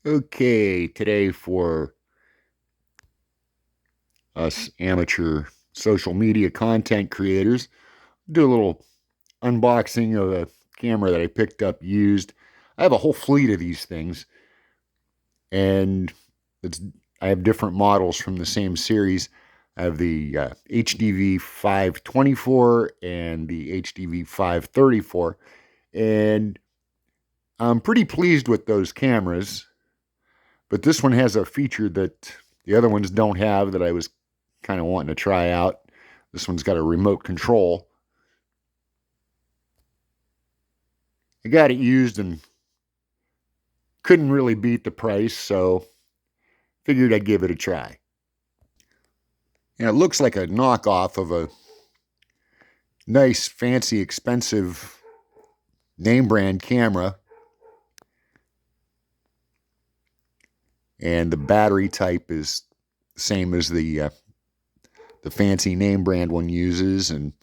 Okay, today for us amateur social media content creators, do a little unboxing of a camera that I picked up used. I have a whole fleet of these things, and it's I have different models from the same series. I have the HDV-524 and the HDV-534, and I'm pretty pleased with those cameras. But this one has a feature that the other ones don't have that I was kind of wanting to try out. This one's got a remote control. I got it used and couldn't really beat the price, so figured I'd give it a try. And it looks like a knockoff of a nice, fancy, expensive name brand camera. And the battery type is the same as the fancy name brand one uses, and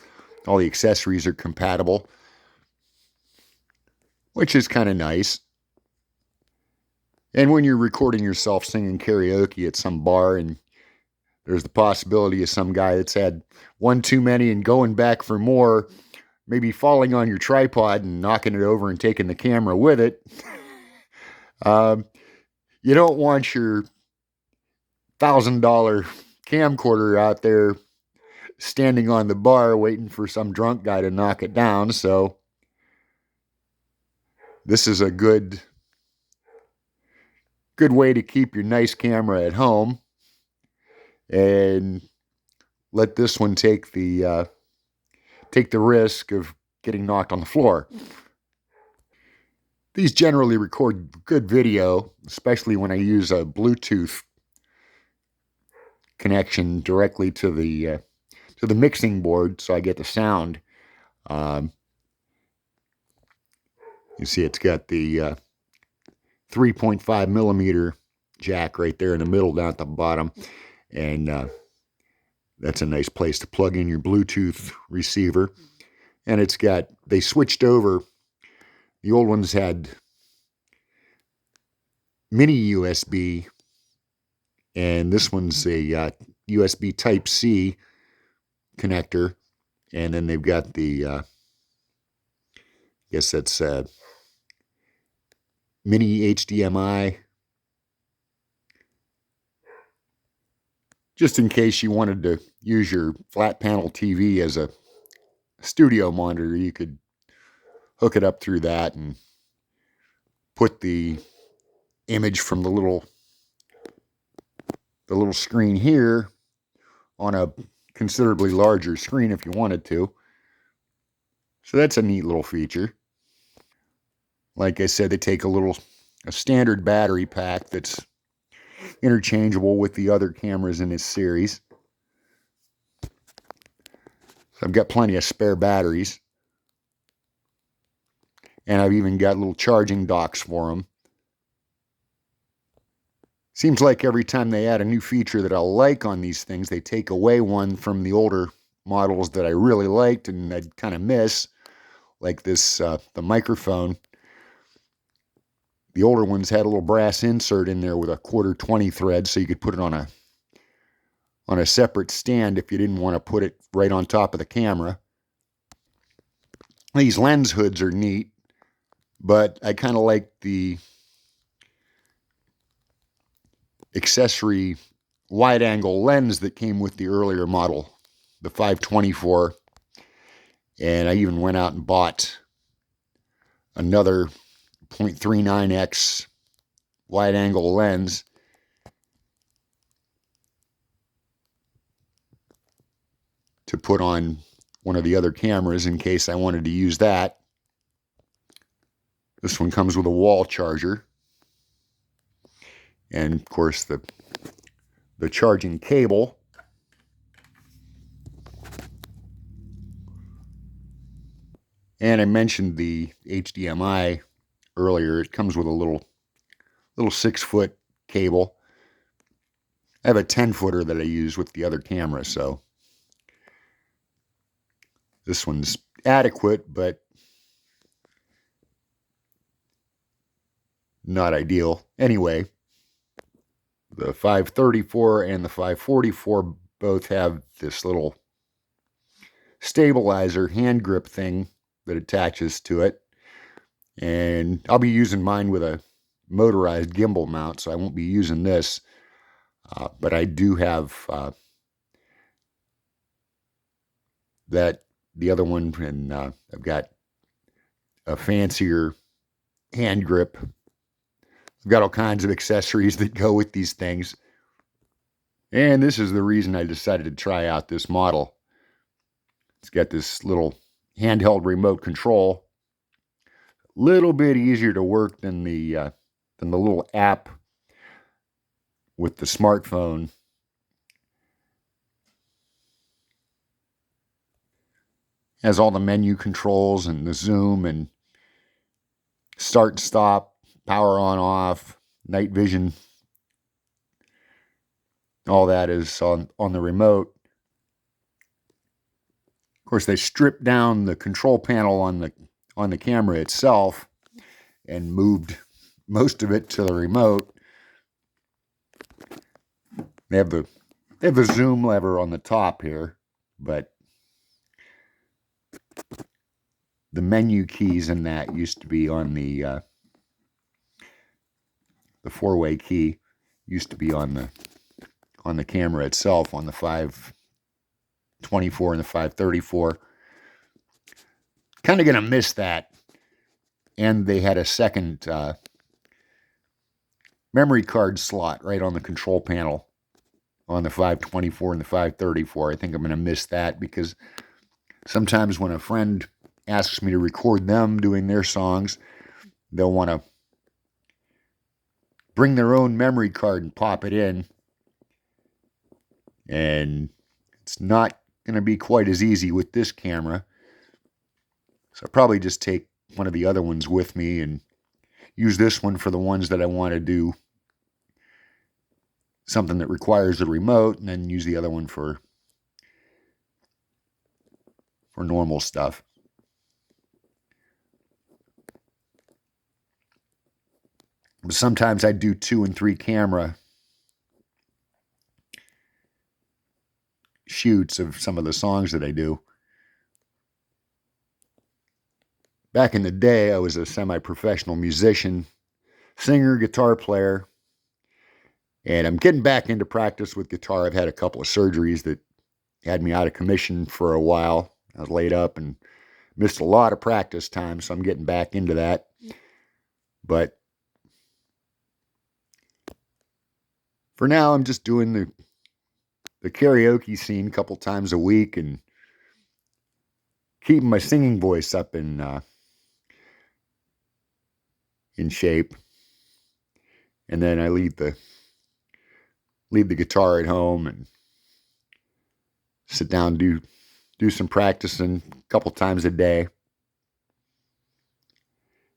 all the accessories are compatible, which is kind of nice. And when you're recording yourself singing karaoke at some bar, and there's the possibility of some guy that's had one too many and going back for more, maybe falling on your tripod and knocking it over and taking the camera with it, um, you don't want your $1,000 camcorder out there standing on the bar waiting for some drunk guy to knock it down. So this is a good way to keep your nice camera at home and let this one take the risk of getting knocked on the floor. These generally record good video, especially when I use a Bluetooth connection directly to the mixing board, so I get the sound. Um, you see, it's got the 3.5 millimeter jack right there in the middle, down at the bottom, and that's a nice place to plug in your Bluetooth receiver. And they switched over. The old ones had mini USB, and this one's a USB Type C connector, and then they've got the I guess that's mini HDMI, just in case you wanted to use your flat panel TV as a studio monitor. You could hook it up through that and put the image from the little screen here on a considerably larger screen if you wanted to. So that's a neat little feature. Like I said, they take a standard battery pack that's interchangeable with the other cameras in this series. So I've got plenty of spare batteries, and I've even got little charging docks for them. Seems like every time they add a new feature that I like on these things, they take away one from the older models that I really liked and I'd kind of miss, like the microphone. The older ones had a little brass insert in there with a 1/4 20 thread, so you could put it on a separate stand if you didn't want to put it right on top of the camera. These lens hoods are neat, but I kind of like the accessory wide angle lens that came with the earlier model, the 524. And I even went out and bought another 0.39x wide angle lens to put on one of the other cameras in case I wanted to use that. This one comes with a wall charger, and of course the charging cable. And I mentioned the HDMI earlier. It comes with a little 6-foot cable. I have a 10-footer that I use with the other camera, so this one's adequate, but not ideal. Anyway, the 534 and the 544 both have this little stabilizer hand grip thing that attaches to it. And I'll be using mine with a motorized gimbal mount, so I won't be using this. But I do have the other one, and I've got a fancier hand grip. I've got all kinds of accessories that go with these things. And this is the reason I decided to try out this model. It's got this little handheld remote control. A little bit easier to work than the little app with the smartphone. Has all the menu controls and the zoom and start and stop, power on off, night vision. All that is on the remote. Of course, they stripped down the control panel on the camera itself and moved most of it to the remote. They have the zoom lever on the top here, but the menu keys in that used to be on the four-way key used to be on the camera itself, on the 524 and the 534. Kind of gonna miss that. And they had a second memory card slot right on the control panel on the 524 and the 534. I think I'm gonna miss that, because sometimes when a friend asks me to record them doing their songs, they'll want to bring their own memory card and pop it in. And it's not going to be quite as easy with this camera. So I'll probably just take one of the other ones with me and use this one for the ones that I want to do something that requires a remote, and then use the other one for normal stuff. But sometimes I do 2 and 3 camera shoots of some of the songs that I do. Back in the day, I was a semi-professional musician, singer, guitar player, and I'm getting back into practice with guitar. I've had a couple of surgeries that had me out of commission for a while. I was laid up and missed a lot of practice time, so I'm getting back into that. But for now, I'm just doing the karaoke scene a couple times a week and keeping my singing voice up in shape. And then I leave the guitar at home and sit down and do some practicing a couple times a day.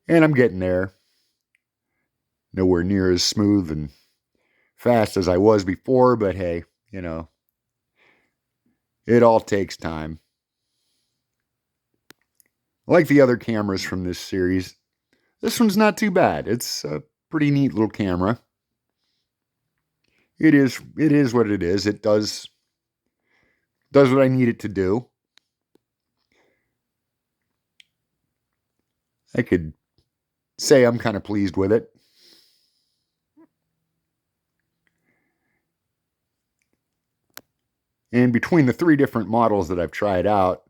And I'm getting there. Nowhere near as smooth and fast as I was before, but hey, it all takes time. Like the other cameras from this series, this one's not too bad. It's a pretty neat little camera. It is what it is. It does what I need it to do. I could say I'm kind of pleased with it. And between the 3 different models that I've tried out,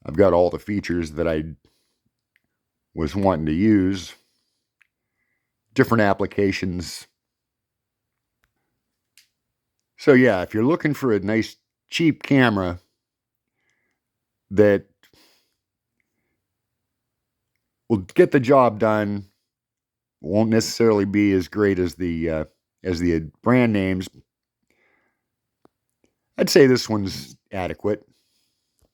I've got all the features that I was wanting to use. Different applications. So yeah, if you're looking for a nice cheap camera that will get the job done, won't necessarily be as great as the brand names, I'd say this one's adequate.